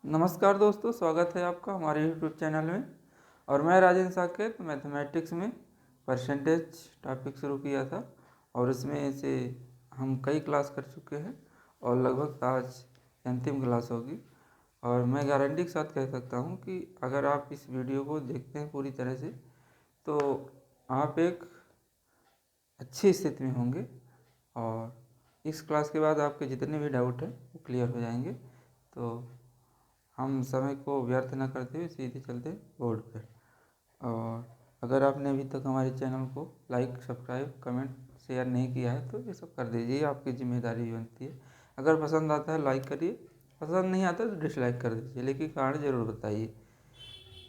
नमस्कार दोस्तों, स्वागत है आपका हमारे यूट्यूब चैनल में। और मैं राजेंद्र साकेत मैथमेटिक्स में परसेंटेज टॉपिक शुरू किया था और उसमें से हम कई क्लास कर चुके हैं और लगभग आज अंतिम क्लास होगी। और मैं गारंटी के साथ कह सकता हूँ कि अगर आप इस वीडियो को देखते हैं पूरी तरह से तो आप एक अच्छी स्थिति में होंगे और इस क्लास के बाद आपके जितने भी डाउट हैं वो क्लियर हो जाएंगे। तो हम समय को व्यर्थ न करते हुए सीधे चलते बोर्ड पर। और अगर आपने अभी तक हमारे चैनल को लाइक, सब्सक्राइब, कमेंट, शेयर नहीं किया है तो ये सब कर दीजिए, आपकी जिम्मेदारी भी बनती है। अगर पसंद आता है लाइक करिए, पसंद नहीं आता तो डिसलाइक कर दीजिए, लेकिन कारण ज़रूर बताइए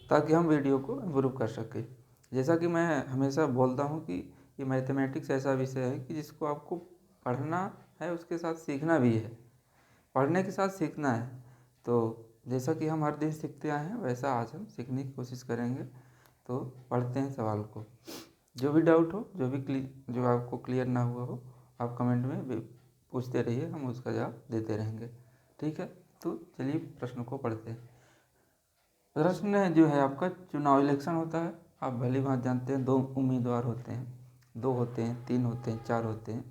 ताकि हम वीडियो को इम्प्रूव कर सकें। जैसा कि मैं हमेशा बोलता हूँ कि ये मैथमेटिक्स ऐसा विषय है कि जिसको आपको पढ़ना है, उसके साथ सीखना भी है, पढ़ने के साथ सीखना है। तो जैसा कि हम हर दिन सीखते आए हैं वैसा आज हम सीखने की कोशिश करेंगे। तो पढ़ते हैं सवाल को। जो भी डाउट हो, जो आपको क्लियर ना हुआ हो, आप कमेंट में पूछते रहिए, हम उसका जवाब देते रहेंगे। ठीक है, तो चलिए प्रश्न को पढ़ते हैं। प्रश्न जो है आपका, चुनाव इलेक्शन होता है, आप भली भांति जानते हैं। 2 उम्मीदवार होते हैं, 2 होते हैं, 3 होते हैं, 4 होते हैं।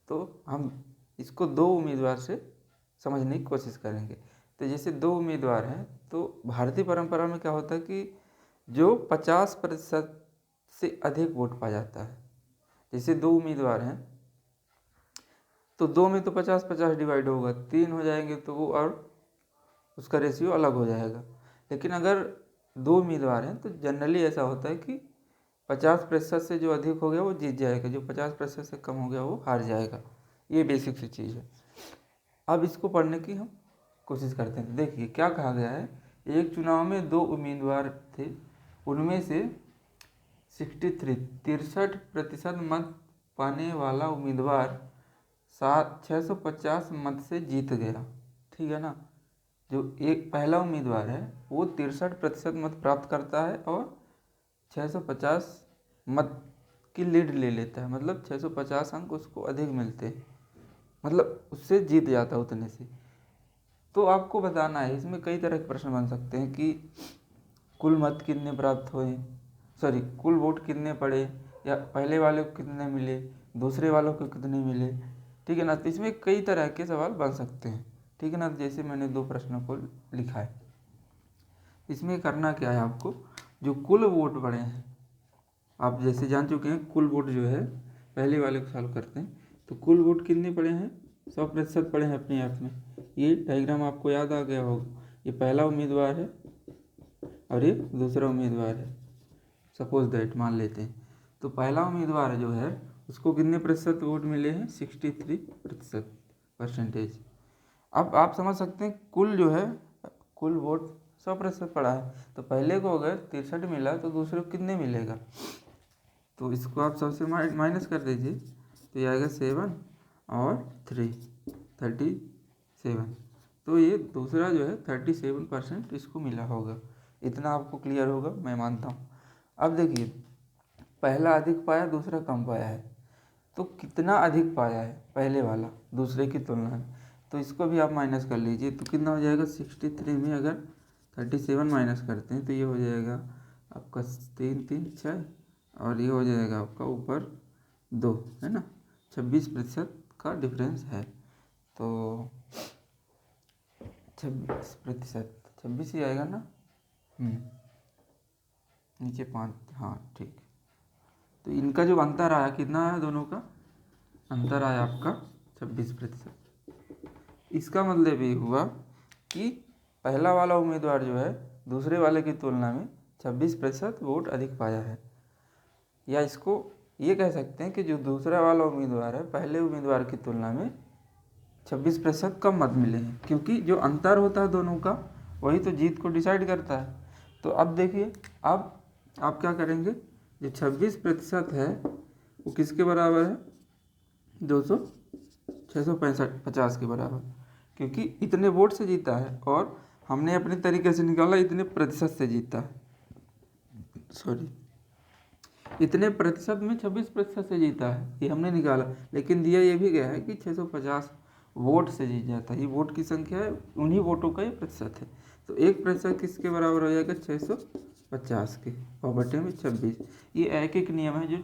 तो हम इसको 2 उम्मीदवार से समझने की कोशिश करेंगे। तो जैसे 2 उम्मीदवार हैं तो भारतीय परंपरा में क्या होता है कि जो 50% से अधिक वोट पा जाता है, जैसे 2 उम्मीदवार हैं तो 2 में तो 50-50 डिवाइड होगा, 3 हो जाएंगे तो वो और उसका रेशियो अलग हो जाएगा। लेकिन अगर 2 उम्मीदवार हैं तो जनरली ऐसा होता है कि 50% से जो अधिक हो गया वो जीत जाएगा, जो 50% से कम हो गया वो हार जाएगा। ये बेसिक सी चीज़ है। अब इसको पढ़ने की हम कोशिश करते हैं। देखिए क्या कहा गया है, एक चुनाव में 2 उम्मीदवार थे, उनमें से 63% मत पाने वाला उम्मीदवार 650 मत से जीत गया। ठीक है ना। जो एक पहला उम्मीदवार है वो 63% मत प्राप्त करता है और 650 मत की लीड ले लेता है, मतलब 650 अंक उसको अधिक मिलते हैं, मतलब उससे जीत जाता है उतने से। तो आपको बताना है, इसमें कई तरह के प्रश्न बन सकते हैं कि कुल मत कितने प्राप्त हुए, कुल वोट कितने पड़े, या पहले वाले को कितने मिले, दूसरे वालों को कितने मिले। ठीक है ना। तो इसमें कई तरह के सवाल बन सकते हैं। ठीक है ना। जैसे मैंने 2 प्रश्नों को लिखा है, इसमें करना क्या है आपको, जो कुल वोट पड़े हैं, आप जैसे जान चुके हैं कुल वोट जो है, पहले वाले को सॉल्व करते हैं। तो कुल वोट कितने पड़े हैं, 100% पड़े हैं अपने आप में। ये डायग्राम आपको याद आ गया होगा। ये पहला उम्मीदवार है और ये दूसरा उम्मीदवार है, सपोज दैट मान लेते हैं। तो पहला उम्मीदवार जो है उसको कितने प्रतिशत वोट मिले हैं, 63% परसेंटेज। अब आप समझ सकते हैं कुल जो है, कुल वोट 100% पड़ा है, तो पहले को अगर 63 मिला तो दूसरे को कितने मिलेगा। तो इसको आप सबसे माइनस कर दीजिए, तो ये आएगा 7 और 3, 37। तो ये दूसरा जो है 37% इसको मिला होगा। इतना आपको क्लियर होगा मैं मानता हूँ। अब देखिए, पहला अधिक पाया, दूसरा कम पाया है, तो कितना अधिक पाया है पहले वाला दूसरे की तुलना में, तो इसको भी आप माइनस कर लीजिए। तो कितना हो जाएगा, 63 में अगर 37 माइनस करते हैं तो ये हो जाएगा आपका 3 3 6, और ये हो जाएगा आपका ऊपर 2, है ना। 26% का डिफरेंस है। तो 26%, 26 ही आएगा ना। नीचे 5, हाँ ठीक। तो इनका जो अंतर आया कितना है, दोनों का अंतर आया आपका 26%। इसका मतलब ये हुआ कि पहला वाला उम्मीदवार जो है दूसरे वाले की तुलना में 26% वोट अधिक पाया है। या इसको ये कह सकते हैं कि जो दूसरा वाला उम्मीदवार है पहले उम्मीदवार की तुलना में 26% कम मत मिले हैं, क्योंकि जो अंतर होता है दोनों का वही तो जीत को डिसाइड करता है। तो अब देखिए, अब आप क्या करेंगे, जो 26% है वो किसके बराबर है, 200 665 50 के बराबर, क्योंकि इतने वोट से जीता है और हमने अपने तरीके से निकाला इतने प्रतिशत से जीता है, इतने प्रतिशत में 26% से जीता है, ये हमने निकाला। लेकिन दिया ये भी गया है कि 650 वोट से जीत जाता है। ये वोट की संख्या है, उन्हीं वोटों का ये प्रतिशत है। तो 1% किसके बराबर हो जाएगा? 650 के, और बटे में 26। ये एक एक नियम है जो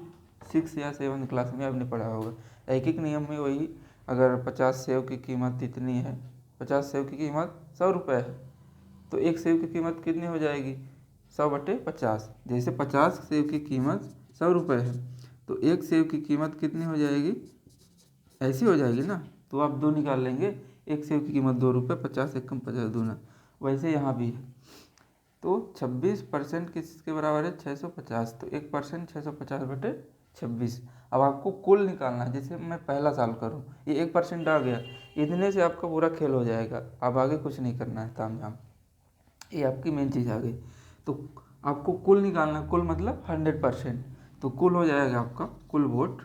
6 या 7 क्लास में आपने पढ़ा होगा। एक एक नियम में वही, अगर 50 सेव की कीमत इतनी है, 50 सेव की कीमत 100 रुपये है, तो एक सेव की कीमत कितनी हो जाएगी? 100/50। जैसे 50 सेव की कीमत 100 रुपये है, तो एक सेव की कीमत कितनी हो जाएगी? ऐसी हो जाएगी ना। तो आप 2 निकाल लेंगे, एक सेव की कीमत 2 रुपये, 50 एकम 50 दूना। वैसे यहाँ भी है। तो 26% किसके बराबर है? 650। तो 1% 650/26। अब आपको कुल निकालना है। जैसे मैं पहला साल करूँ, ये 1% आ गया, इतने से आपका पूरा खेल हो जाएगा। अब आगे कुछ नहीं करना है तामझाम। ये आपकी मेन चीज़ आ गई। तो आपको कुल निकालना है, कुल मतलब 100%। तो कुल हो जाएगा आपका कुल वोट,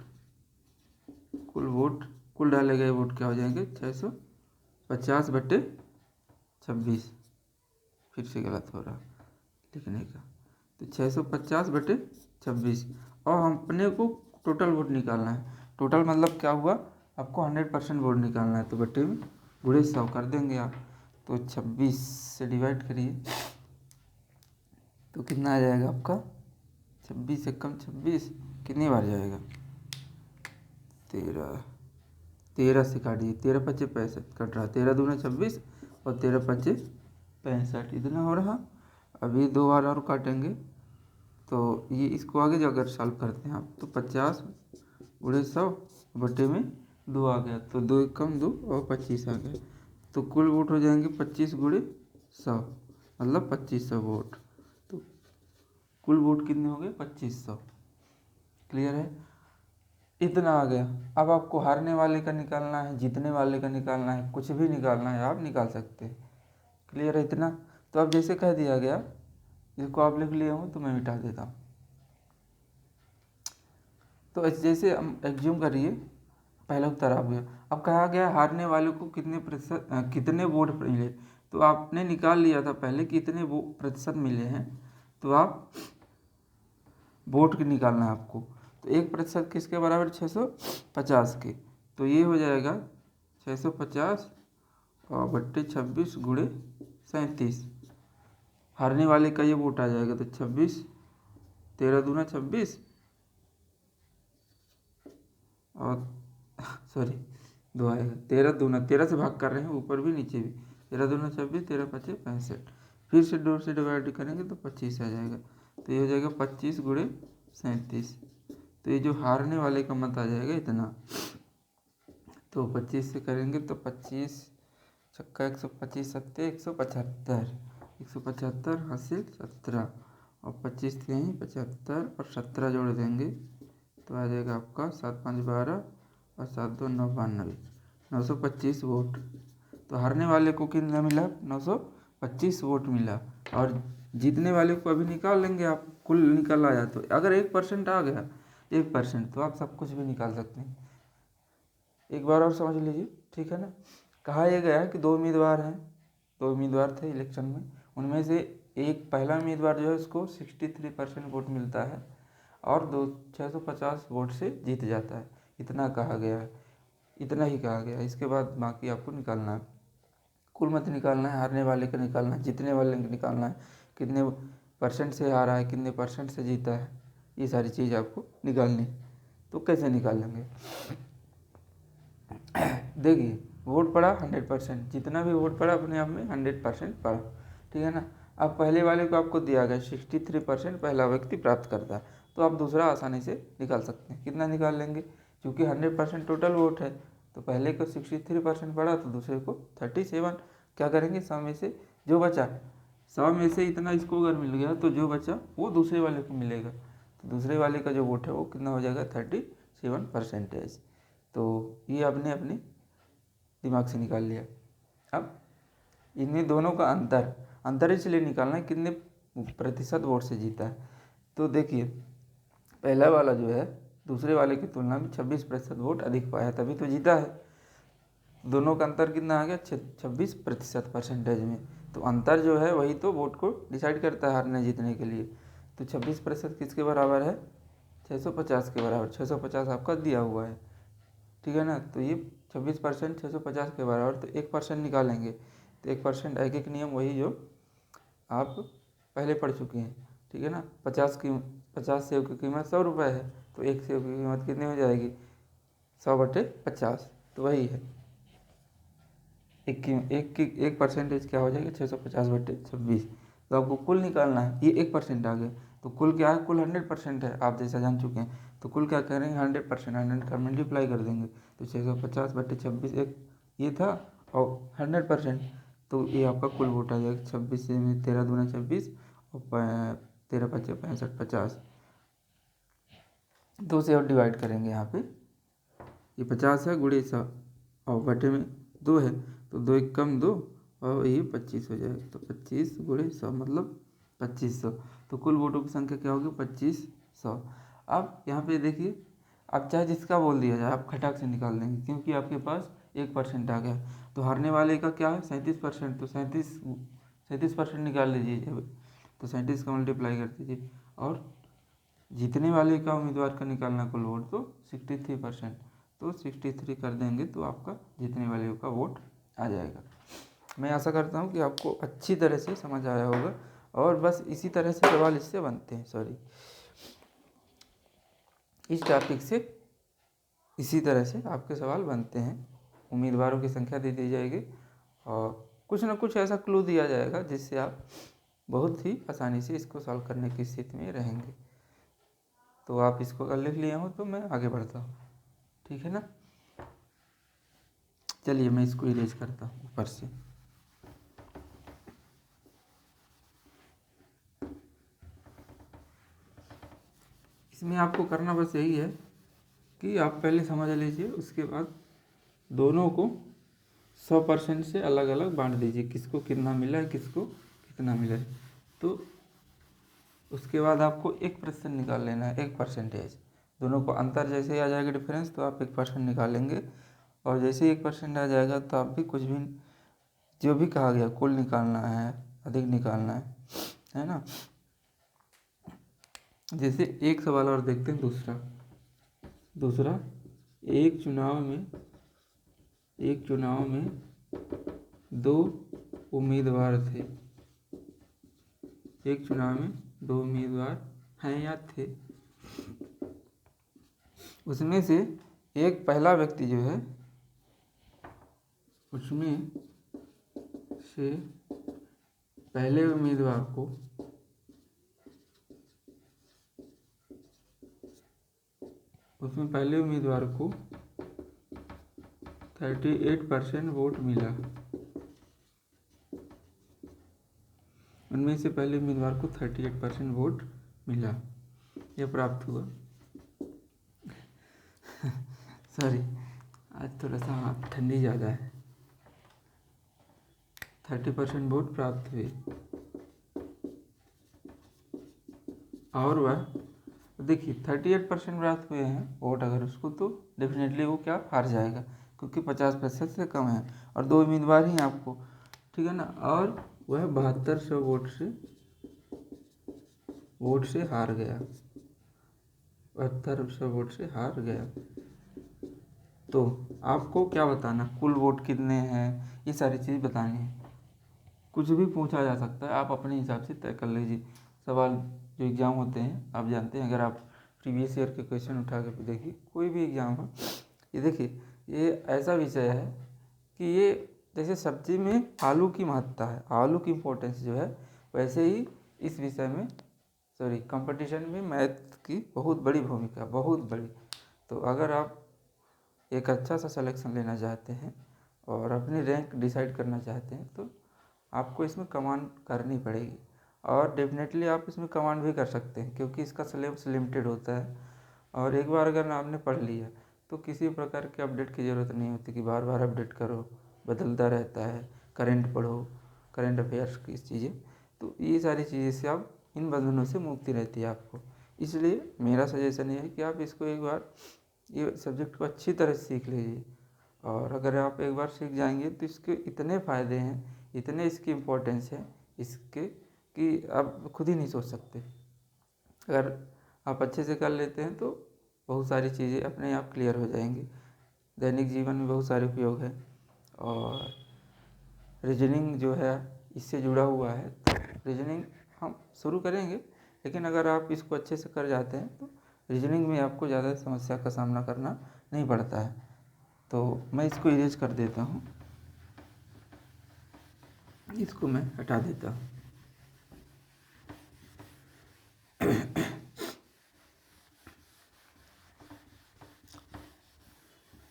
कुल डाले गए वोट क्या हो जाएंगे? 650/26। फिर से गलत हो रहा लिखने का। तो 650/26, और हम अपने को टोटल वोट निकालना है। टोटल मतलब क्या हुआ? आपको 100% वोट निकालना है। तो बटे में गुणे 100 कर देंगे आप। तो 26 से डिवाइड करिए, तो कितना आ जाएगा आपका? 26 एकम 26 कितनी बार जाएगा? 13 से काटिए, 13×5 = 65 कट रहा, 13 दूना 26 और 13×5 = 65, इतना हो रहा। अभी 2 बार और काटेंगे, तो ये इसको आगे जाकर सॉल्व करते हैं आप। तो 50 × 100 बटे में 2 आ गया, तो 2 एकम 2 और 25 आ गया। तो कुल वोट हो जाएंगे 25 × 100, मतलब 2500 वोट। तो कुल वोट कितने हो गए? 2500। क्लियर है? इतना आ गया। अब आपको हारने वाले का निकालना है, जीतने वाले का निकालना है, कुछ भी निकालना है आप निकाल सकते हैं। क्लियर है इतना? तो अब जैसे कह दिया गया, जिसको आप लिख लिए हो तो मैं मिटा देता हूँ। तो जैसे हम एग्ज्यूम करिए पहला उत्तर आ गया। अब कहा गया हारने वाले को कितने वोट मिले। तो आपने निकाल लिया था पहले कितने वो प्रतिशत मिले हैं। तो आप वोट की निकालना है आपको। तो 1% किसके बराबर? 650 के। तो ये हो जाएगा 650 और बट्टे 26 × 37। हारने वाले का ये वोट आ जाएगा। तो 26, 13 दूना 26 और सॉरी 2 आएगा, 13 दूना 13 से भाग कर रहे हैं, ऊपर भी नीचे भी। 13 दूना 26, 13×5 = 65। फिर से 2 से डिवाइड करेंगे तो 25 आ जाएगा। तो ये हो जाएगा 25 × 37। तो ये जो हारने वाले का मत आ जाएगा इतना। तो 25 से करेंगे तो 25 छक्का 125 सत्ते 175, 175 हासिल 17, और 25 थे यहीं 75 और 17 जोड़ देंगे तो आ जाएगा आपका 7 5 12 और 7 2 9 92, 925 वोट। तो हारने वाले को कितना मिला? 925 वोट मिला। और जीतने वाले को अभी निकाल लेंगे आप, कुल निकल आया। तो अगर 1% आ गया, 1%, तो आप सब कुछ भी निकाल सकते हैं। एक बार और समझ लीजिए, ठीक है ना। कहा यह गया है कि 2 उम्मीदवार हैं, 2 उम्मीदवार थे इलेक्शन में। उनमें से एक पहला उम्मीदवार जो है उसको 63% वोट मिलता है और 650 वोट से जीत जाता है। इतना कहा गया है, इतना ही कहा गया है। इसके बाद बाकी आपको निकालना है, कुल मत निकालना है, हारने वाले का निकालना है, जीतने वाले का निकालना है, कितने % से हारा है, कितने % से जीता है, ये सारी चीज़ आपको निकालनी है। तो कैसे निकालेंगे? देखिए, वोट पड़ा 100%, जितना भी वोट पड़ा अपने आप में 100% पड़ा, ठीक है ना। अब पहले वाले को आपको दिया गया 63% पहला व्यक्ति प्राप्त करता है, तो आप दूसरा आसानी से निकाल सकते हैं। कितना निकाल लेंगे? क्योंकि 100% टोटल वोट है, तो पहले को 63% पड़ा तो दूसरे को 37। क्या करेंगे? 100 में से जो बचा, 100 में से इतना इसको अगर मिल गया तो जो बचा वो दूसरे वाले को मिलेगा। तो दूसरे वाले का जो वोट है वो कितना हो जाएगा? 37%। तो ये आपने अपने दिमाग से निकाल लिया। अब इन्हीं दोनों का अंतर इसलिए निकालना है कितने प्रतिशत वोट से जीता है। तो देखिए, पहला वाला जो है दूसरे वाले की तुलना में 26% वोट अधिक पाया, तभी तो जीता है। दोनों का अंतर कितना आ गया? 26% परसेंटेज में। तो अंतर जो है वही तो वोट को डिसाइड करता है हारने जीतने के लिए। तो 26% किसके बराबर है? 650 के बराबर। 650 आपका दिया हुआ है, ठीक है ना। तो ये 26% 650 के बराबर, तो 1% निकालेंगे। तो 1% एक एक नियम वही जो आप पहले पढ़ चुके हैं, ठीक है ना। 50 सेब की कीमत 100 रुपये है, तो एक सेब की कीमत कितनी हो जाएगी, 100/50, तो वही है। एक परसेंटेज क्या हो जाएगा, 650/26। तो आपको कुल निकालना है, ये 1% आ गया। तो कुल क्या है, कुल 100% है, आप जैसा जान चुके हैं। तो कुल क्या करेंगे, 100%, 100 का मल्टीप्लाई कर देंगे। तो 650/26 एक ये था, और 100%, तो ये आपका कुल वोट आ जाएगा। 26 में 13 दूना 26, और 13 पच्चे 65, 50, 2 से और डिवाइड करेंगे यहाँ पे। ये 50 है गुणे 100, और बटे में 2 है, तो 2 एक कम 2, और ये 25 हो जाएगा। तो 25 गुणे 100 मतलब 2500। तो कुल वोटों की संख्या क्या होगी, 2500। अब यहाँ पे देखिए, आप चाहे जिसका बोल दिया जाए, आप खटाक से निकाल देंगे, क्योंकि आपके पास 1% आ गया। तो हारने वाले का क्या है, 37%, तो 37% निकाल लीजिए। तो 37 का मल्टीप्लाई कर दीजिए, और जीतने वाले का उम्मीदवार का निकालना कुल वोट, तो 63%, तो 63 कर देंगे, तो आपका जीतने वाले का वोट आ जाएगा। मैं आशा करता हूँ कि आपको अच्छी तरह से समझ आया होगा, और बस इसी तरह से सवाल इससे बनते हैं, इस टॉपिक से इसी तरह से आपके सवाल बनते हैं। उम्मीदवारों की संख्या दे दी जाएगी, और कुछ ना कुछ ऐसा क्लू दिया जाएगा जिससे आप बहुत ही आसानी से इसको सॉल्व करने की स्थिति में रहेंगे। तो आप इसको अगर लिख लिए हो तो मैं आगे बढ़ता हूँ, ठीक है ना। चलिए मैं इसको इरेज करता हूँ ऊपर से। इसमें आपको करना बस यही है कि आप पहले समझ लीजिए, उसके बाद दोनों को 100% से अलग अलग बांट दीजिए, किसको कितना मिला है, किसको कितना मिला है। तो उसके बाद आपको एक प्रश्न निकाल लेना है, 1%। दोनों को अंतर जैसे ही आ जाएगा डिफरेंस, तो आप 1% निकालेंगे, और जैसे ही 1% आ जाएगा तो आप भी कुछ भी जो भी कहा गया कुल निकालना है, अधिक निकालना है ना। जैसे एक सवाल और देखते हैं, दूसरा एक चुनाव में 2 उम्मीदवार थे। एक चुनाव में 2 उम्मीदवार हैं या थे। उसमें से एक पहला व्यक्ति जो है, उसमें से पहले उम्मीदवार को उसमें पहले उम्मीदवार को 38% वोट मिला। उनमें से पहले उम्मीदवार को 38% वोट मिला, यह प्राप्त हुआ। सॉरी, आज थोड़ा सा ठंडी ज़्यादा है। 30% वोट प्राप्त हुए, और वह देखिए 38% प्राप्त हुए हैं वोट अगर उसको, तो डेफिनेटली वो क्या हार जाएगा, क्योंकि 50% से कम है, और 2 उम्मीदवार ही हैं आपको, ठीक है ना। और वह 7200 वोट से हार गया, 7200 वोट से हार गया। तो आपको क्या बताना, कुल वोट कितने हैं, ये सारी चीज़ बतानी है। कुछ भी पूछा जा सकता है, आप अपने हिसाब से तय कर लीजिए। सवाल जो एग्ज़ाम होते हैं आप जानते हैं, अगर आप प्रीवियस ईयर के क्वेश्चन उठा के देखिए, कोई भी एग्ज़ाम हो, ये देखिए ये ऐसा विषय है कि ये जैसे सब्जी में आलू की महत्ता है, आलू की इम्पोर्टेंस जो है, वैसे ही इस विषय में कंपटीशन में मैथ की बहुत बड़ी भूमिका, बहुत बड़ी। तो अगर आप एक अच्छा सा सिलेक्शन लेना चाहते हैं और अपनी रैंक डिसाइड करना चाहते हैं, तो आपको इसमें कमांड करनी पड़ेगी, और डेफिनेटली आप इसमें कमांड भी कर सकते हैं, क्योंकि इसका सिलेबस लिमिटेड होता है। और एक बार अगर आपने पढ़ लिया, तो किसी प्रकार के अपडेट की ज़रूरत नहीं होती कि बार बार अपडेट करो, बदलता रहता है। करेंट पढ़ो, करेंट अफेयर्स की चीज़ें, तो ये सारी चीज़ें से आप इन बंधनों से मुक्ति रहती है आपको। इसलिए मेरा सजेशन ये है कि आप इसको एक बार, ये सब्जेक्ट को अच्छी तरह से सीख लीजिए, और अगर आप एक बार सीख जाएंगे तो इसके इतने फ़ायदे हैं, इतने इसकी इम्पोर्टेंस है इसके, कि आप खुद ही नहीं सोच सकते। अगर आप अच्छे से कर लेते हैं तो बहुत सारी चीज़ें अपने आप क्लियर हो जाएंगी। दैनिक जीवन में बहुत सारे उपयोग है। और रीजनिंग जो है इससे जुड़ा हुआ है। रीजनिंग हम शुरू करेंगे, लेकिन अगर आप इसको अच्छे से कर जाते हैं तो रीजनिंग में आपको ज़्यादा समस्या का सामना करना नहीं पड़ता है। तो मैं इसको इरेज कर देता हूँ, इसको मैं हटा देता हूँ।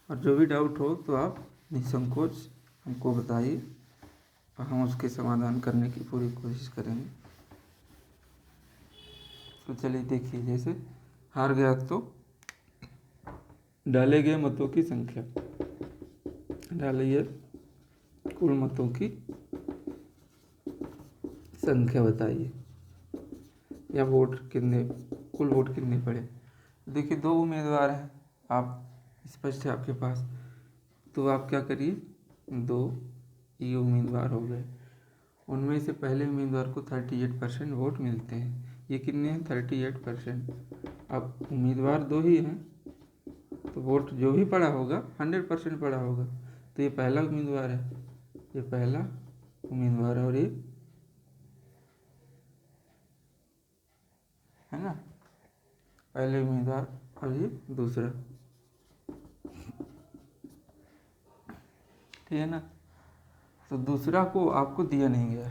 और जो भी डाउट हो तो आप निसंकोच हमको बताइए और हम उसके समाधान करने की पूरी कोशिश करेंगे। तो चलिए देखिए, जैसे हार गया तो डाले गए मतों की संख्या, डालिए कुल मतों की संख्या बताइए, या वोट कितने, कुल वोट कितने पड़े। देखिए 2 उम्मीदवार हैं, आप स्पष्ट है आपके पास, तो आप क्या करिए, 2 ये उम्मीदवार हो गए। उनमें से पहले उम्मीदवार को 38% वोट मिलते हैं। ये कितने हैं, 38%। अब उम्मीदवार 2 ही हैं तो वोट जो भी पड़ा होगा 100% पड़ा होगा। तो ये पहला उम्मीदवार है, ये पहला उम्मीदवार है, और ये है ना पहले उम्मीदवार, और ये दूसरा, ठीक है ना। तो दूसरा को आपको दिया नहीं गया,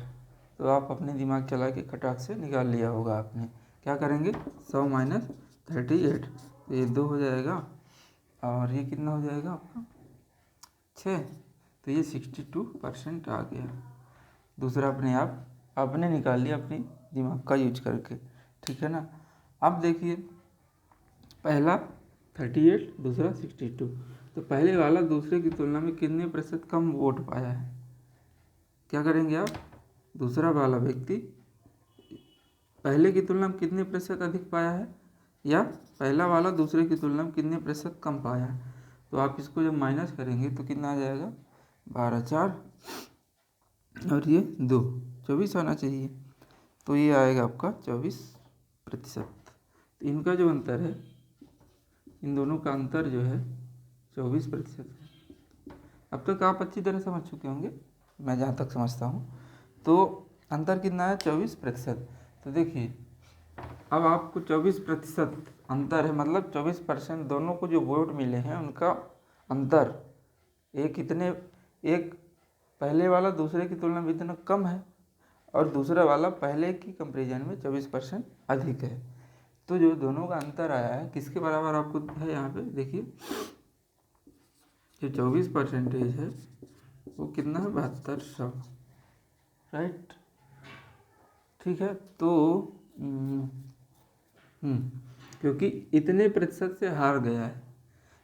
तो आप अपने दिमाग चला के खटाक से निकाल लिया होगा आपने। क्या करेंगे, 100 माइनस 38, तो ये 2 हो जाएगा, और ये कितना हो जाएगा आपका 6, तो ये 62% आ गया। दूसरा अपने आप आपने निकाल लिया अपनी दिमाग का यूज करके, ठीक है ना। अब देखिए पहला 38, दूसरा 62, तो पहले वाला दूसरे की तुलना में कितने प्रतिशत कम वोट पाया है। क्या करेंगे आप, दूसरा वाला व्यक्ति पहले की तुलना में कितने प्रतिशत अधिक पाया है, या पहला वाला दूसरे की तुलना में कितने प्रतिशत कम पाया है। तो आप इसको जब माइनस करेंगे तो कितना आ जाएगा, 12 4 और ये 2, 24 आना चाहिए। तो ये आएगा आपका 24%। तो इनका जो अंतर है, इन दोनों का अंतर जो है 24% है। अब तक आप अच्छी तरह समझ चुके होंगे, मैं जहाँ तक समझता हूँ। तो अंतर कितना है, 24%। तो देखिए अब आपको 24% अंतर है, मतलब 24% दोनों को जो वोट मिले हैं उनका अंतर, एक इतने, एक पहले वाला दूसरे की तुलना में इतना कम है, और दूसरा वाला पहले की कंपेरिजन में 24% अधिक है। तो जो दोनों का अंतर आया है किसके बराबर आपको है, यहाँ पे देखिए जो 24% है वो कितना है, 7200, राइट, ठीक है। तो क्योंकि इतने प्रतिशत से हार गया है,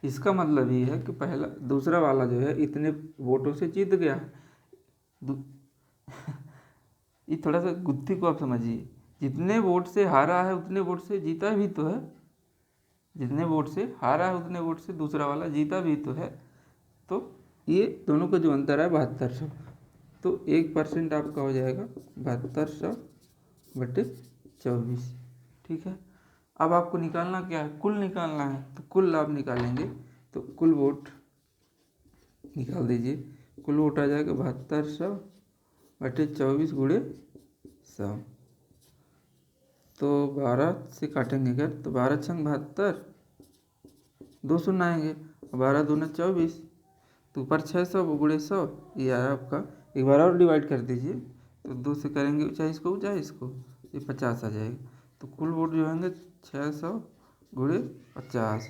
इसका मतलब ये है कि पहला दूसरा वाला जो है इतने वोटों से जीत गया है। ये थोड़ा सा गुत्थी को आप समझिए, जितने वोट से हारा है उतने वोट से जीता भी तो है, जितने वोट से हारा है उतने वोट से दूसरा वाला जीता भी तो है। तो ये दोनों का जो अंतर है 7200, तो 1% आपका हो जाएगा 7200/24, ठीक है। अब आपको निकालना क्या है, कुल निकालना है। तो कुल आप निकालेंगे तो कुल वोट निकाल दीजिए, कुल वोट आ जाएगा 7200/24 गुणे 100। तो 12 से काटेंगे अगर तो 12 छंग 72, 2 शून्य आएंगे, 12 दूना 24, तो ऊपर 600 गुणे 100, ये आया आपका। एक बार और डिवाइड कर दीजिए, तो 2 से करेंगे चाहे इसको चाहे इसको, ये 50 आ जाएगा। तो कुल वोट जो होंगे 600 गुणे 50,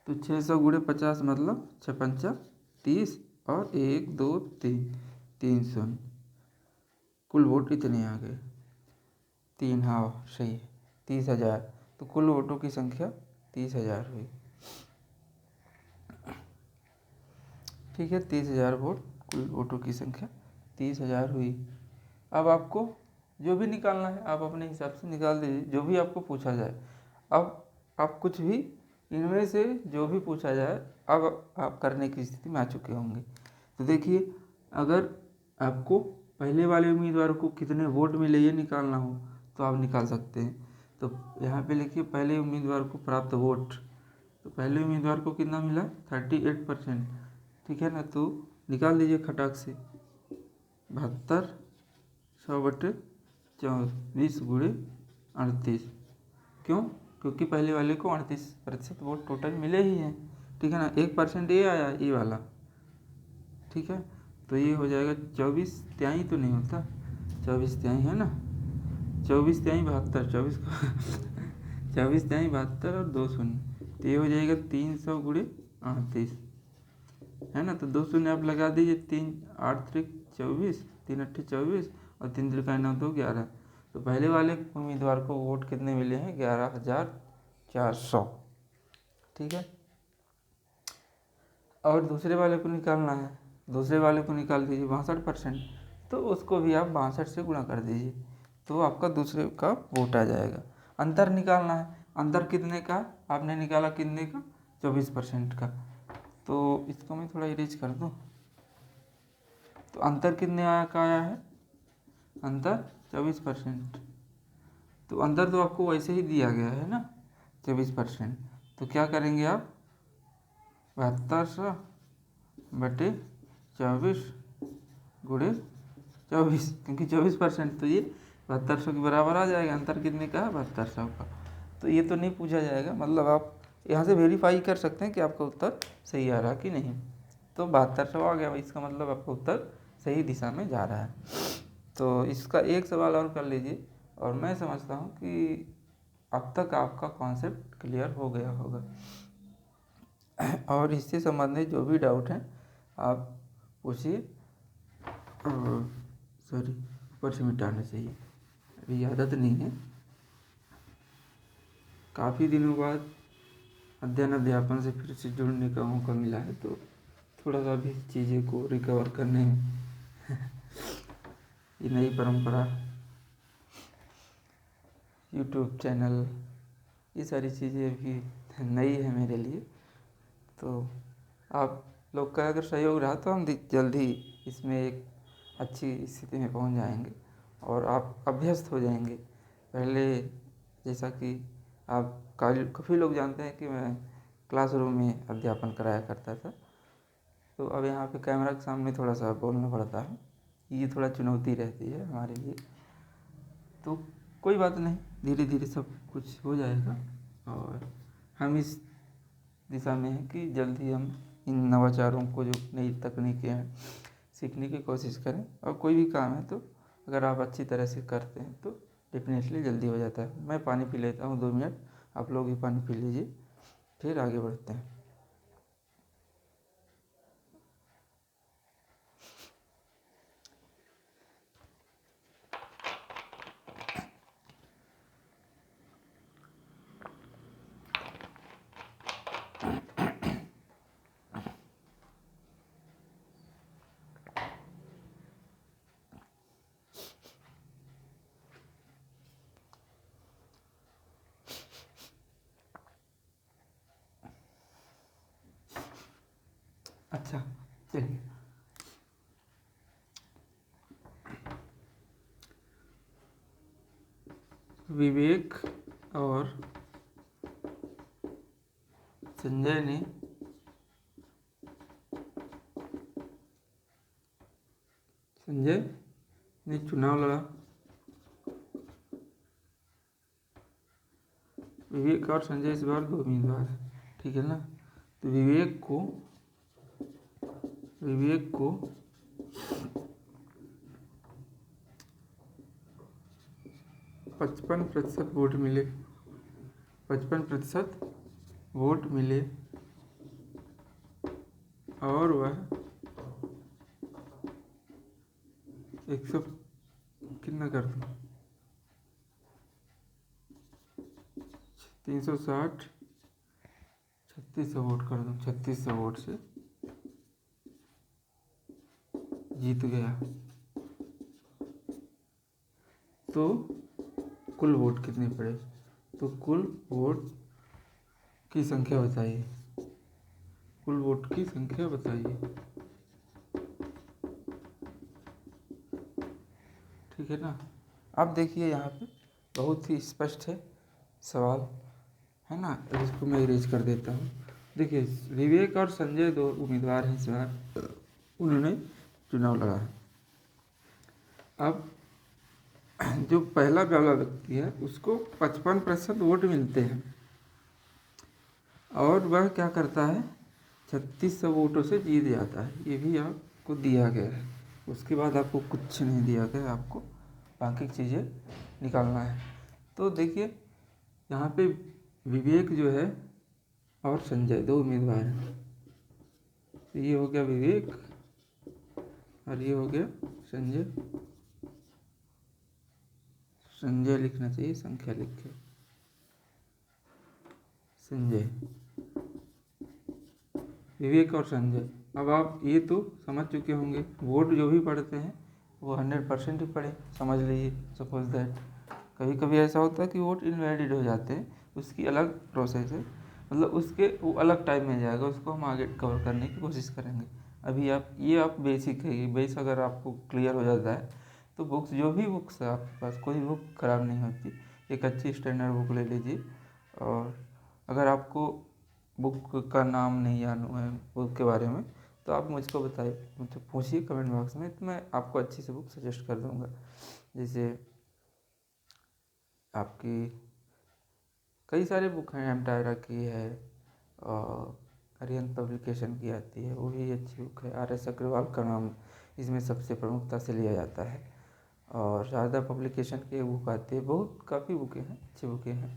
तो 600 गुणे 50 मतलब 6 पंचा 30, और 1 2 3, 3 शून्य, कुल वोट इतने आ गए 3, हाँ सही है 30,000। तो कुल वोटों की संख्या 30,000 हुई, ठीक है। 30,000 वोट, कुल वोटों की संख्या 30,000 हुई। अब आपको जो भी निकालना है आप अपने हिसाब से निकाल दीजिए, जो भी आपको पूछा जाए। अब आप कुछ भी इनमें से जो भी पूछा जाए अब आप करने की स्थिति में आ चुके होंगे। तो देखिए अगर आपको पहले वाले उम्मीदवार को कितने वोट मिले ये निकालना हो तो आप निकाल सकते हैं। तो यहाँ पे लिखिए पहले उम्मीदवार को प्राप्त वोट, तो पहले उम्मीदवार को कितना मिला 38%, ठीक है ना। तो निकाल दीजिए खटाक से 72 100/24 गुणे 38। क्यों? क्योंकि पहले वाले को 38% वोट टोटल मिले ही हैं, ठीक है ना। 1% ये आया ये वाला, ठीक है। तो ये हो जाएगा 24 त्याई तो नहीं होता, 24 त्याई है ना, 24 त्याई 72, 24 24 त्याई 72 और 2 शून्य, तो ये हो जाएगा 300 गुणे 38, है ना। तो 2 शून्य आप लगा दीजिए, 3 8 त्रिक 24, 3 8 24 और 3 त्रिका 9 2 11। तो पहले वाले उम्मीदवार को वोट कितने मिले हैं 11,400, ठीक है। और दूसरे वाले को निकालना है, दूसरे वाले को निकाल दीजिए 62%, तो उसको भी आप 62 से गुणा कर दीजिए, तो आपका दूसरे का वोट आ जाएगा। अंतर निकालना है, अंतर कितने का आपने निकाला, कितने का 24% का। तो इसको मैं थोड़ा इरेज कर दूँ, तो अंतर कितने का आया है, अंतर 24%। तो अंतर तो आपको वैसे ही दिया गया है ना 24%, तो क्या करेंगे आप 72/24 गुणे 24, क्योंकि 24%, तो ये 7200 के बराबर आ जाएगा। अंतर कितने का है 7200 का। तो ये तो नहीं पूछा जाएगा, मतलब आप यहाँ से वेरीफाई कर सकते हैं कि आपका उत्तर सही आ रहा कि नहीं। तो 7200 आ गया, इसका मतलब आपका उत्तर सही दिशा में जा रहा है। तो इसका एक सवाल और कर लीजिए, और मैं समझता हूँ कि अब तक आपका कॉन्सेप्ट क्लियर हो गया होगा। और इससे संबंधित जो भी डाउट हैं आप पूछिए। सॉरी, ऊपर से मिटाना चाहिए, अभी आदत नहीं है। काफ़ी दिनों बाद अध्ययन अध्यापन से फिर से जुड़ने का मौका मिला है, तो थोड़ा सा भी चीज़ें को रिकवर करने में ये नई परंपरा, यूट्यूब चैनल, ये सारी चीज़ें भी नई है मेरे लिए। तो आप लोग का अगर सहयोग रहा तो हम जल्द ही इसमें एक अच्छी स्थिति में पहुंच जाएंगे और आप अभ्यस्त हो जाएंगे। पहले जैसा कि आप काफ़ी लोग जानते हैं कि मैं क्लासरूम में अध्यापन कराया करता था, तो अब यहाँ पे कैमरा के सामने थोड़ा सा बोलना पड़ता है, ये थोड़ा चुनौती रहती है हमारे लिए। तो कोई बात नहीं, धीरे धीरे सब कुछ हो जाएगा, और हम इस दिशा में है कि जल्द ही हम इन नवाचारों को, जो नई तकनीकें हैं, सीखने की कोशिश करें। और कोई भी काम है तो अगर आप अच्छी तरह से करते हैं तो डेफिनेटली जल्दी हो जाता है। मैं पानी पी लेता हूँ 2 मिनट, आप लोग भी पानी पी लीजिए, फिर आगे बढ़ते हैं। अच्छा चलिए, विवेक और संजय ने चुनाव लड़ा। विवेक और संजय इस बार 2 उम्मीदवार है, ठीक है ना। तो विवेक को 55% वोट मिले, 55% वोट मिले, और वह 100 कितना कर दूँ 360, 3600 वोट कर दूँ, 3600 वोट से जीत गया। तो कुल वोट कितने पड़े, तो कुल वोट की संख्या बताइए, कुल वोट की संख्या बताइए, ठीक है ना। अब देखिए यहाँ पे बहुत ही स्पष्ट है सवाल, है ना। इसको मैं इरेज कर देता हूँ। देखिए, विवेक और संजय 2 उम्मीदवार हैं इस बार, उन्होंने चुनाव लड़ा है। अब जो पहला वाला व्यक्ति है उसको 55% वोट मिलते हैं और वह क्या करता है, 3600 वोटों से जीत जाता है। ये भी आपको दिया गया है। उसके बाद आपको कुछ नहीं दिया गया, आपको बाकी चीज़ें निकालना है। तो देखिए, यहाँ पे विवेक जो है और संजय 2 उम्मीदवार हैं। तो ये हो गया विवेक और ये हो गया संजय। संजय लिखना चाहिए, संख्या लिख के संजय, विवेक और संजय। अब आप ये तो समझ चुके होंगे, वोट जो भी पढ़ते हैं वो 100% ही पढ़े, समझ लीजिए। सपोज दैट कभी कभी ऐसा होता है कि वोट इनवैलिड हो जाते हैं, उसकी अलग प्रोसेस है, मतलब उसके वो अलग टाइम में जाएगा, उसको हम आगे कवर करने की कोशिश करेंगे। अभी आप बेसिक है, ये बेस अगर आपको क्लियर हो जाता है तो बुक्स, जो भी बुक्स है आपके पास, कोई बुक ख़राब नहीं होती। एक अच्छी स्टैंडर्ड बुक ले लीजिए। और अगर आपको बुक का नाम नहीं जानना है, बुक के बारे में, तो आप मुझको बताइए, मुझसे पूछिए कमेंट बॉक्स में, तो मैं आपको अच्छी से बुक सजेस्ट कर दूँगा। जैसे आपकी कई सारे बुक हैं, एमटायरा की है और अरिहंत पब्लिकेशन की आती है, वो भी अच्छी बुक है। RS अग्रवाल का नाम इसमें सबसे प्रमुखता से लिया जाता है। और शारदा पब्लिकेशन की एक बुक आती है, बहुत काफ़ी बुकें हैं, अच्छी बुकें हैं।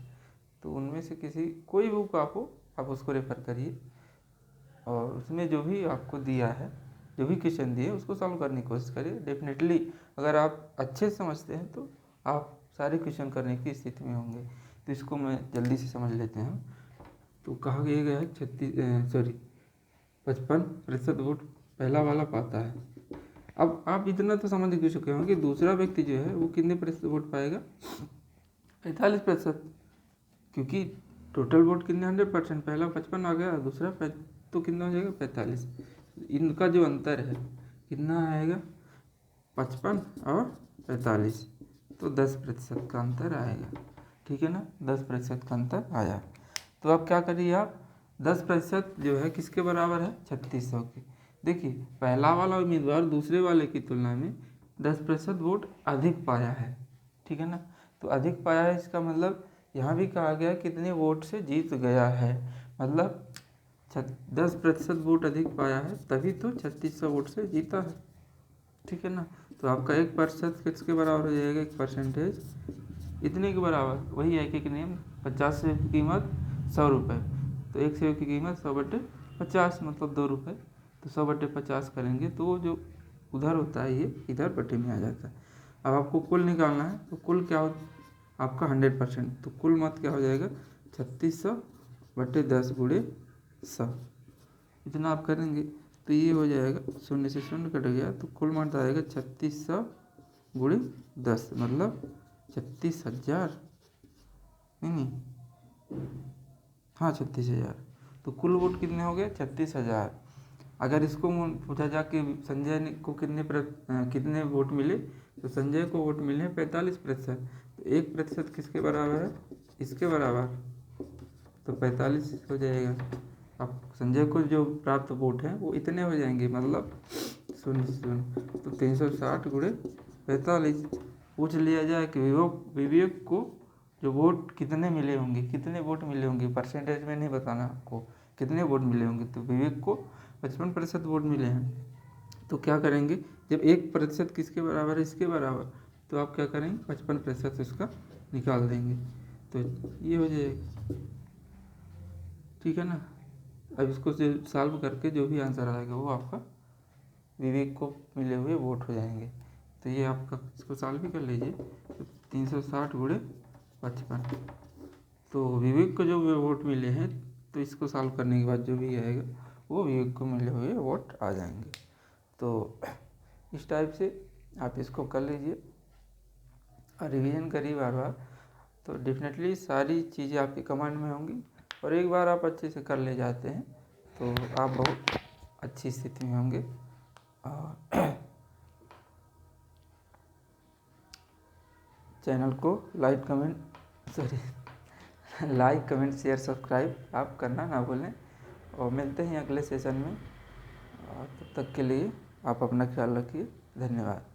तो उनमें से किसी कोई बुक आप उसको रेफ़र करिए और उसमें जो भी आपको दिया है, जो भी क्वेश्चन दिए उसको सॉल्व करने की कोशिश करिए। डेफिनेटली अगर आप अच्छे से समझते हैं तो आप सारे क्वेश्चन करने की स्थिति में होंगे। तो इसको मैं जल्दी से समझ लेते हैं। तो कहा गया है 55% वोट पहला वाला पाता है। अब आप इतना तो समझ ही चुके होंगे कि दूसरा व्यक्ति जो है वो कितने प्रतिशत वोट पाएगा, 45%। क्योंकि टोटल वोट कितने 100%, पहला 55 आ गया, दूसरा तो कितना हो जाएगा 45। इनका जो अंतर है कितना आएगा, 55 और 45, तो 10% का अंतर आएगा। ठीक है ना, 10% का अंतर आया। तो अब क्या करिए आप, 10% जो है किसके बराबर है, 3600 के। देखिए, पहला वाला उम्मीदवार दूसरे वाले की तुलना में 10% वोट अधिक पाया है। ठीक है ना, तो अधिक पाया है, इसका मतलब यहाँ भी कहा गया कितने वोट से जीत गया है, मतलब 10% वोट अधिक पाया है, तभी तो 3600 वोट से जीता है। ठीक है ना, तो आपका 1% किसके बराबर हो जाएगा, 1% इतने के बराबर, वही है कि नियम, 50 सेब की कीमत 100 रुपये, तो 1 सेब की कीमत 100/50 मतलब 2 रुपये। तो 100/50 करेंगे तो वो जो उधर होता है ये इधर बटे में आ जाता है। अब आपको कुल निकालना है, तो कुल क्या हो आपका 100%, तो कुल मत क्या हो जाएगा, 3600/10 × 100। इतना आप करेंगे तो ये हो जाएगा, 0 से 0 कट गया, तो कुल मत आएगा 3600 × 10 मतलब 36,000, नहीं, हाँ 36,000। तो कुल वोट कितने हो गए, 36,000। अगर इसको पूछा जा कि संजय को कितने वोट मिले, तो संजय को वोट मिले 45%। तो 1% किसके बराबर है, इसके बराबर, तो 45 हो जाएगा। अब संजय को जो प्राप्त वोट हैं वो इतने हो जाएंगे, मतलब 0 तो 360 × 45। पूछ लिया जाए कि विवेक को जो वोट कितने मिले होंगे, कितने वोट मिले होंगे, परसेंटेज में नहीं बताना आपको, कितने वोट मिले होंगे, तो विवेक को 55% वोट मिले हैं। तो क्या करेंगे, जब 1% किसके बराबर है, इसके बराबर, तो आप क्या करेंगे, 55% उसका निकाल देंगे, तो ये हो जाएगा। ठीक है ना, अब इसको सॉल्व करके जो भी आंसर आएगा वो आपका विवेक को मिले हुए वोट हो जाएंगे। तो ये आपका, इसको सॉल्व भी कर लीजिए, तो 360 × 55, तो विवेक को जो वोट मिले हैं, तो इसको सॉल्व करने के बाद जो भी आएगा वो विवेक को मिले हुए वोट आ जाएंगे। तो इस टाइप से आप इसको कर लीजिए और रिवीजन करिए बार बार, तो डेफिनेटली सारी चीज़ें आपके कमांड में होंगी। और एक बार आप अच्छे से कर ले जाते हैं तो आप बहुत अच्छी स्थिति में होंगे। और चैनल को like comment like comment share subscribe आप करना ना भूलें। और मिलते हैं अगले सेशन में। और तब तक के लिए आप अपना ख्याल रखिए। धन्यवाद।